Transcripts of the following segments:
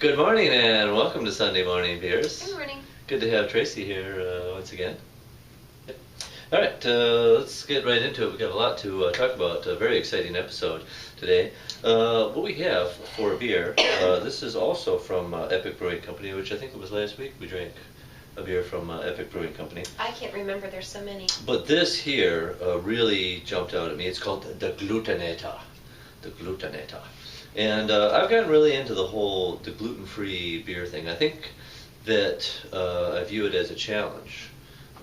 Good morning and welcome to Sunday Morning Beers. Good morning. Good to have Tracy here once again. Yep. All right, let's get right into it. We've got a lot to talk about. A very exciting episode today. What we have for a beer, this is also from Epic Brewing Company, which I think it was last week we drank a beer from Epic Brewing Company. I can't remember, there's so many. But this here really jumped out at me. It's called the Gluteneta. The Gluteneta. And I've gotten really into the gluten-free beer thing. I think that I view it as a challenge.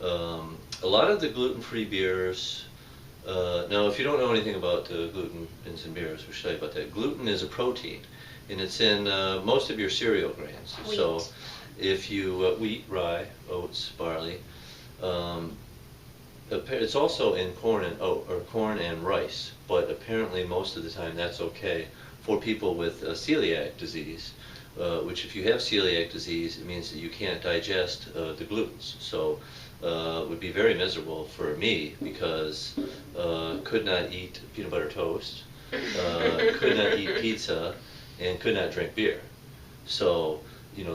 A lot of the gluten-free beers, now if you don't know anything about gluten in beers, we should tell you about that. Gluten is a protein, and it's in most of your cereal grains. Wheat. So if you, wheat, rye, oats, barley, it's also in corn and rice, but apparently most of the time that's okay for people with celiac disease, which if you have celiac disease, it means that you can't digest the glutens. So it would be very miserable for me because could not eat peanut butter toast, could not eat pizza, and could not drink beer. So,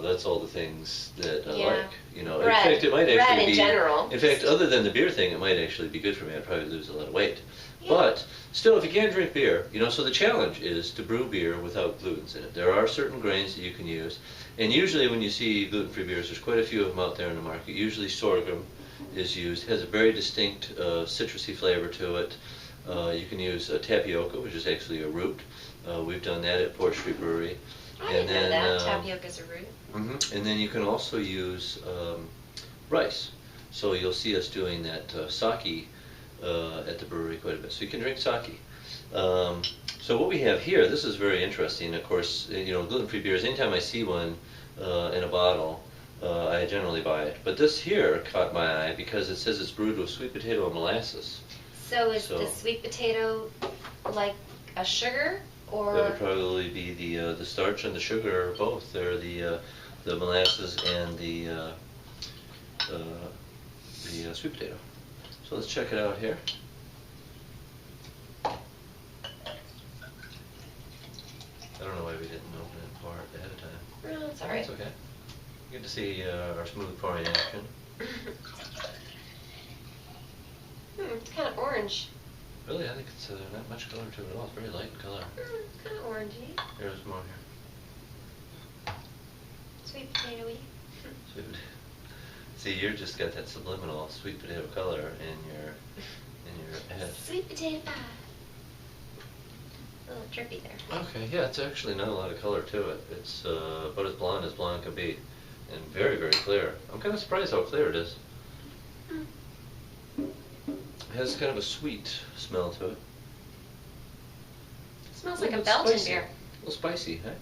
that's all the things that I like. Bread. In fact, it might actually Bread in general. In fact, other than the beer thing, it might actually be good for me. I'd probably lose a lot of weight. Yeah. But still, if you can't drink beer, so the challenge is to brew beer without glutens in it. There are certain grains that you can use, and usually when you see gluten-free beers, there's quite a few of them out there in the market. Usually sorghum is used. It has a very distinct citrusy flavor to it. You can use tapioca, which is actually a root. We've done that at Port Street Brewery. I didn't know that. Tapioca's a root. And then you can also use rice. So you'll see us doing that sake at the brewery quite a bit. So you can drink sake. So what we have here, this is very interesting. Of course, gluten-free beers, anytime I see one in a bottle, I generally buy it. But this here caught my eye because it says it's brewed with sweet potato and molasses. So is the sweet potato like a sugar? Or that would probably be the starch and the sugar, or both. They're the molasses and the sweet potato. So let's check it out here. I don't know why we didn't open it pour it ahead of time. No, it's all right. It's okay. Good to see our smooth pouring action. It's kind of orange. Really, I think it's not much color to it at all. It's very light in color. It's kind of orangey. There's more here. Sweet potatoey. Sweet potato. See, you just got that subliminal sweet potato color in your head. Sweet potato pie. A little drippy there. Okay, yeah, it's actually not a lot of color to it. It's about as blonde can be, and very, very clear. I'm kind of surprised how clear it is. It has kind of a sweet smell to it. It smells like a Belgian spicy. beer. A little spicy, huh?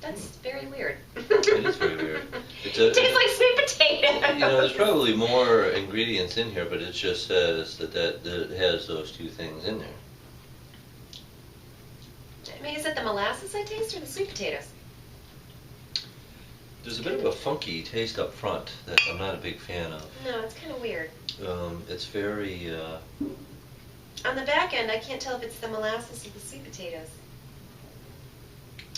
That's very weird. It is very weird. It tastes like sweet potato. There's probably more ingredients in here, but it just says that it has those two things in there. I mean, is it the molasses I taste or the sweet potatoes? There's a bit of a funky taste up front that I'm not a big fan of. No, it's kind of weird. It's very... On the back end, I can't tell if it's the molasses or the sweet potatoes.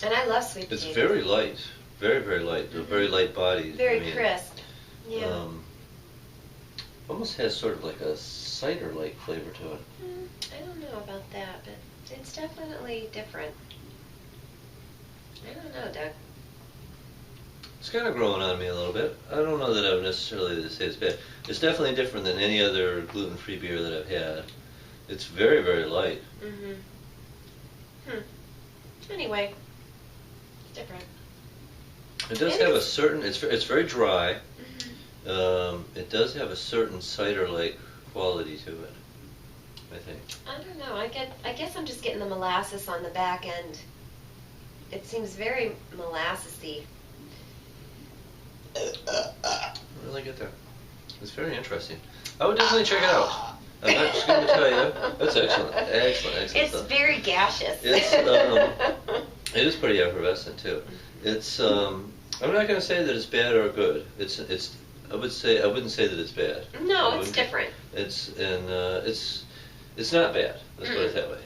And I love sweet potatoes. It's very light. Very, very light. Very light bodied. Very crisp. Yeah. Almost has sort of like a cider-like flavor to it. I don't know about that, but it's definitely different. I don't know, Doug. It's kind of growing on me a little bit. I don't know that I would necessarily say it's bad. It's definitely different than any other gluten-free beer that I've had. It's very, very light. Anyway, it's different. It does have a certain, it's very dry. It does have a certain cider-like quality to it, I think. I don't know. I guess I'm just getting the molasses on the back end. It seems very molassesy. I really get there. It's very interesting. I would definitely check it out. I'm not just going to tell you. That's excellent. Excellent It's stuff. very gaseous. It is pretty effervescent too. It's I'm not going to say that it's bad or good. I wouldn't say that it's bad. No, it's different. It's It's not bad. Let's put it that way.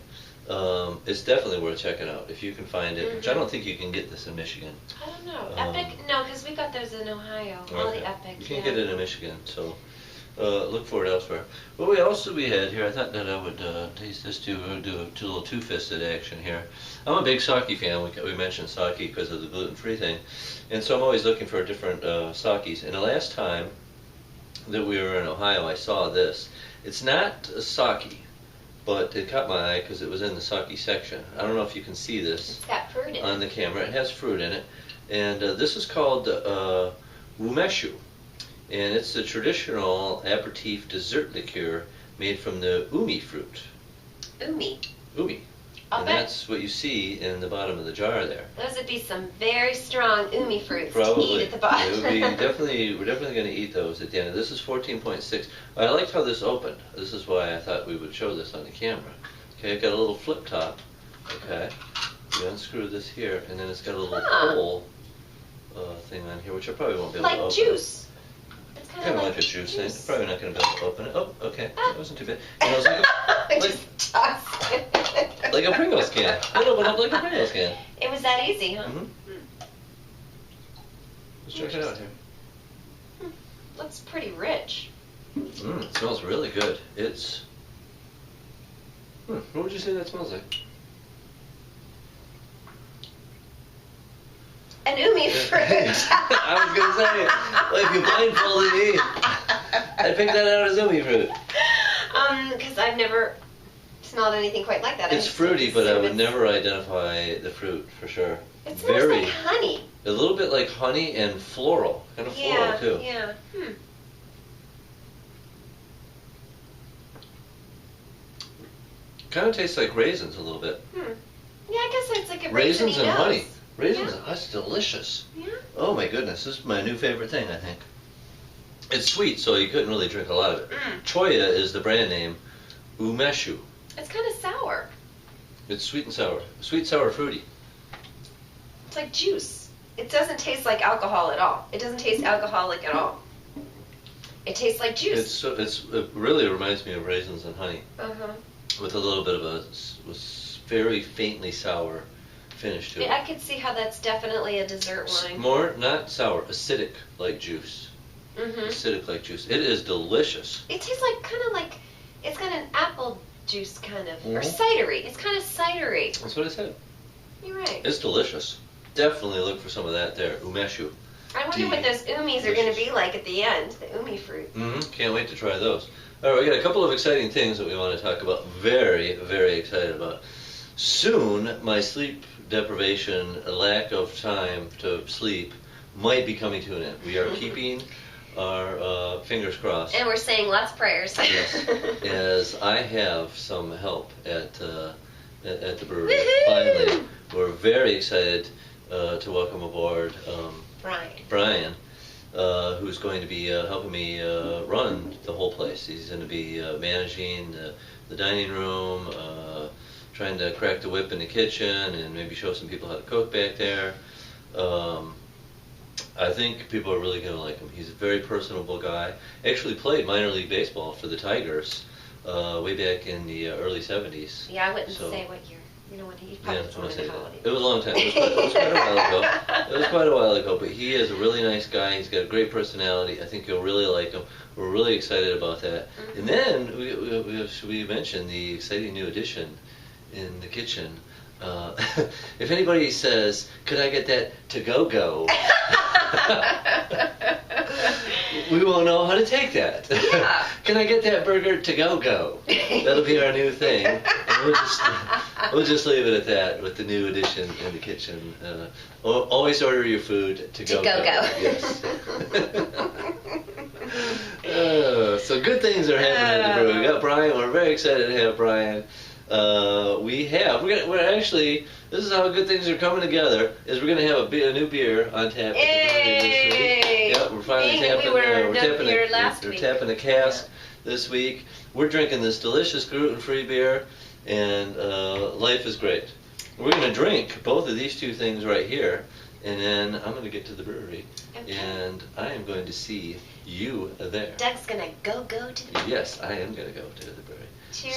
It's definitely worth checking out if you can find it. Which I don't think you can get this in Michigan. I don't know. Epic? No, because we got those in Ohio. All the Epic. You can't get it in Michigan, so look for it elsewhere. What we had here, I thought that I would taste this too. We'll do a little two-fisted action here. I'm a big sake fan. We mentioned sake because of the gluten-free thing, and so I'm always looking for different sakes. And the last time that we were in Ohio, I saw this. It's not a sake, but it caught my eye because it was in the sake section. I don't know if you can see this. It's got fruit in it. On the camera. It has fruit in it. And this is called umeshu. And it's a traditional aperitif dessert liqueur made from the umi fruit. Umi. Umi. And that's what you see in the bottom of the jar there. Those would be some very strong umi fruits Probably. to eat at the bottom. It would be we're definitely going to eat those at the end. This is 14.6. I liked how this opened. This is why I thought we would show this on the camera. Okay, it got a little flip top. Okay, you unscrew this here, and then it's got a little hole thing on here, which I probably won't be able to open. Like juice. It's Kind of like a juice thing. Probably not going to be able to open it. Oh, okay. That wasn't too bad. You know, it's Just toss it. like a Pringles can. It opened up like a Pringles can. It was that easy, huh? Let's check it out here. Looks pretty rich. It smells really good. It's... what would you say that smells like? An umi fruit. I was going to say, well, if you blindfolded me, I'd pick that out as umi fruit. Because I've never smelled anything quite like that. It's fruity, but I would never identify the fruit for sure. It smells like honey. A little bit like honey and floral. Kind of floral, too. Yeah. Kind of tastes like raisins a little bit. Yeah, I guess it's like a raisins and nose. honey. Raisins, that's delicious. Yeah. Oh my goodness, this is my new favorite thing, I think. It's sweet, so you couldn't really drink a lot of it. Choya is the brand name. Umeshu. It's kind of sour. It's sweet and sour. Sweet, sour, fruity. It's like juice. It doesn't taste like alcohol at all. It doesn't taste alcoholic at all. It tastes like juice. It really reminds me of raisins and honey. With a little bit of a very faintly sour finish to it. I could see how that's definitely a dessert wine. More, not sour, acidic like juice. Acidic like juice. It is delicious. It tastes like it's got an apple juice kind of, or cidery. It's kind of cidery. That's what I said. You're right. It's delicious. Definitely look for some of that there, umeshu. I wonder what those umis are going to be like at the end, the umi fruit. Can't wait to try those. All right, we got a couple of exciting things that we want to talk about. Very, very excited about. Soon, my sleep deprivation, a lack of time to sleep, might be coming to an end. We are keeping our fingers crossed. And we're saying lots of prayers. Yes, as I have some help at the brewery. Woohoo! Finally, we're very excited to welcome aboard Brian, who's going to be helping me run the whole place. He's going to be managing the dining room, trying to crack the whip in the kitchen, and maybe show some people how to cook back there. I think people are really going to like him. He's a very personable guy. Actually played minor league baseball for the Tigers way back in the early 70s. Yeah, I wouldn't say what year. You know what? He probably was say that. It was a long time. It was quite a while ago. It was quite a while ago, but he is a really nice guy. He's got a great personality. I think you'll really like him. We're really excited about that. And then we mentioned the exciting new addition in the kitchen. If anybody says, "Could I get that to-go-go?" we won't know how to take that. Yeah. Can I get that burger to-go-go? That'll be our new thing. And we'll just leave it at that with the new addition in the kitchen. Always order your food to-go-go. Yes. So good things are happening at the brewery. We got Brian. We're very excited to have Brian. We're actually, this is how good things are coming together, is we're going to have a new beer on tap. Yay! Yeah, we're finally tapping, we're tapping a cask this week. We're drinking this delicious gluten-free beer, and life is great. We're going to drink both of these two things right here, and then I'm going to get to the brewery, and I am going to see you there. Doug's going to go to the brewery. Yes, I am going to go to the brewery. Cheers.